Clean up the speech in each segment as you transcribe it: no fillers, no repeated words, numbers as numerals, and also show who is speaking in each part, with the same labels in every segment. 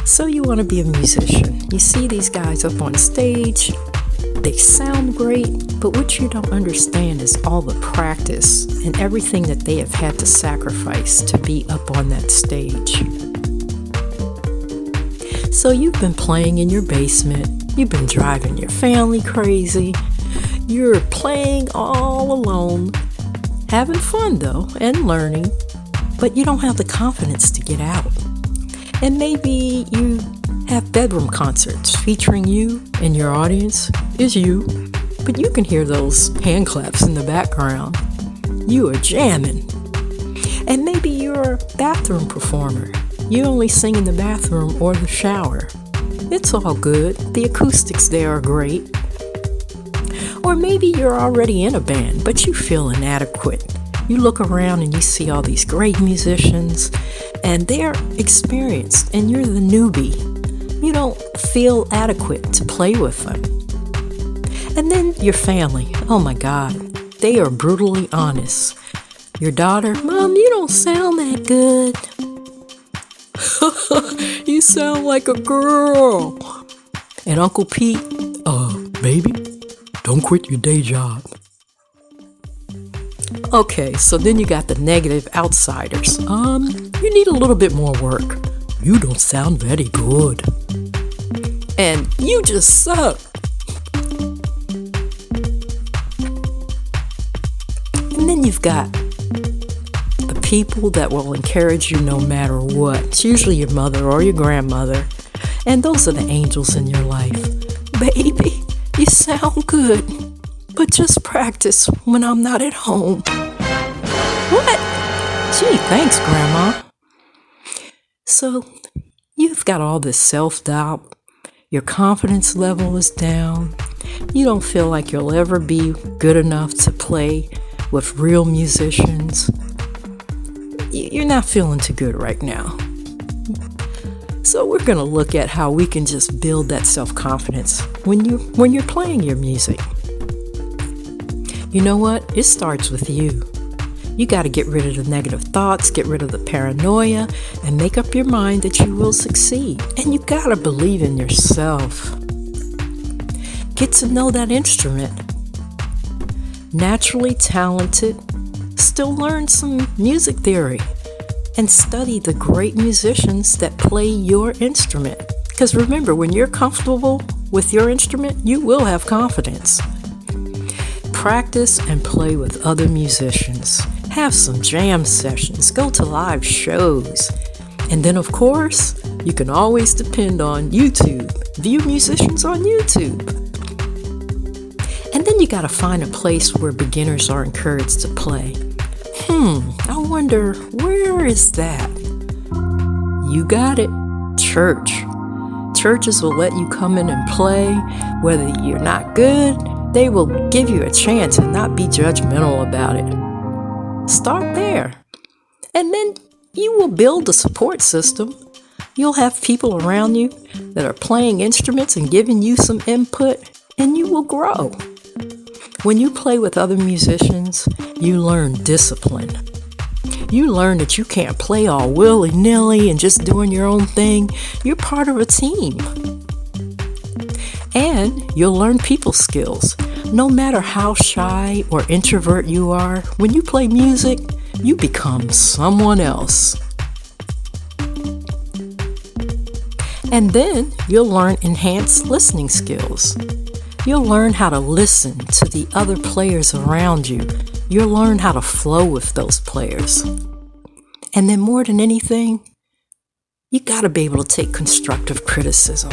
Speaker 1: So you want to be a musician. You see these guys up on stage, they sound great, but what you don't understand is all the practice and everything that they have had to sacrifice to be up on that stage. So you've been playing in your basement, you've been driving your family crazy, you're playing all alone, having fun though, and learning, but you don't have the confidence to get out. And maybe you have bedroom concerts featuring you and your audience is you, but you can hear those hand claps in the background. You are jamming. And maybe you're a bathroom performer. You only sing in the bathroom or the shower. It's all good. The acoustics there are great. Or maybe you're already in a band, but you feel inadequate. You look around and you see all these great musicians, and they're experienced, and you're the newbie. You don't feel adequate to play with them. And then your family, oh my God, they are brutally honest. Your daughter, Mom, you don't sound that good. You sound like a girl. And Uncle Pete, baby, don't quit your day job. Okay, so then you got the negative outsiders. You need a little bit more work. You don't sound very good. And you just suck. And then you've got the people that will encourage you no matter what. It's usually your mother or your grandmother. And those are the angels in your life. Baby, you sound good, but just practice when I'm not at home. What? Gee, thanks, Grandma. So, you've got all this self-doubt. Your confidence level is down. You don't feel like you'll ever be good enough to play with real musicians. You're not feeling too good right now. So we're going to look at how we can just build that self-confidence when you're playing your music. You know what? It starts with you. You got to get rid of the negative thoughts, get rid of the paranoia, and make up your mind that you will succeed. And you got to believe in yourself. Get to know that instrument. Naturally talented, still learn some music theory and study the great musicians that play your instrument. Because remember, when you're comfortable with your instrument, you will have confidence. Practice and play with other musicians. Have some jam sessions. Go to live shows. And then, of course, you can always depend on YouTube. View musicians on YouTube. And then you got to find a place where beginners are encouraged to play. I wonder, where is that? You got it. Church. Churches will let you come in and play. Whether you're not good, they will give you a chance and not be judgmental about it. Start there. And then you will build a support system. You'll have people around you that are playing instruments and giving you some input, and you will grow. When you play with other musicians, you learn discipline. You learn that you can't play all willy-nilly and just doing your own thing. You're part of a team. And you'll learn people skills. No matter how shy or introvert you are, when you play music, you become someone else. And then you'll learn enhanced listening skills. You'll learn how to listen to the other players around you. You'll learn how to flow with those players. And then more than anything, you gotta be able to take constructive criticism.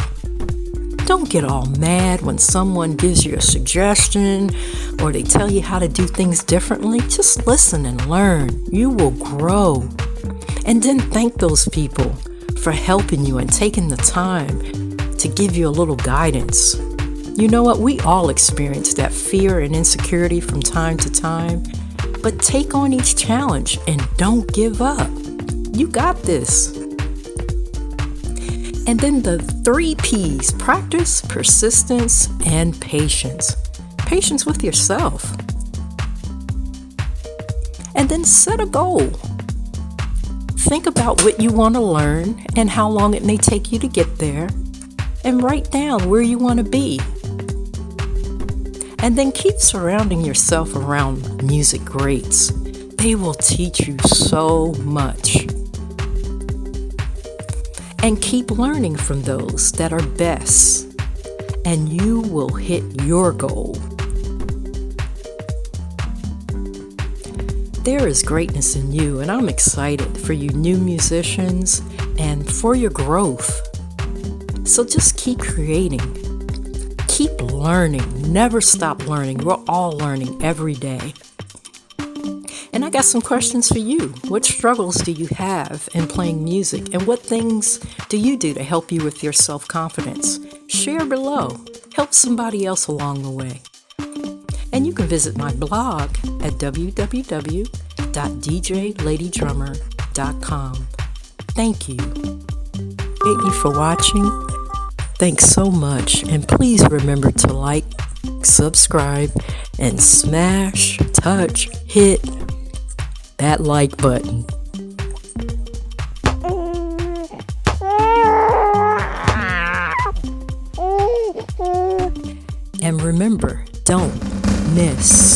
Speaker 1: Don't get all mad when someone gives you a suggestion or they tell you how to do things differently. Just listen and learn. You will grow. And then thank those people for helping you and taking the time to give you a little guidance. You know what? We all experience that fear and insecurity from time to time, but take on each challenge and don't give up. You got this. And then the 3 P's: practice, persistence, and patience. Patience with yourself. And then set a goal. think about what you want to learn and how long it may take you to get there, and write down where you want to be. And then keep surrounding yourself around music greats. They will teach you so much. And keep learning from those that are best, and you will hit your goal. There is greatness in you, and I'm excited for you new musicians and for your growth. So just keep creating. Keep learning. Never stop learning. We're all learning every day. And I got some questions for you. What struggles do you have in playing music? And what things do you do to help you with your self-confidence? Share below. Help somebody else along the way. And you can visit my blog at www.djladydrummer.com. Thank you. Thank you for watching. Thanks so much. And please remember to like, subscribe, and smash, touch, hit that like button. And remember, don't miss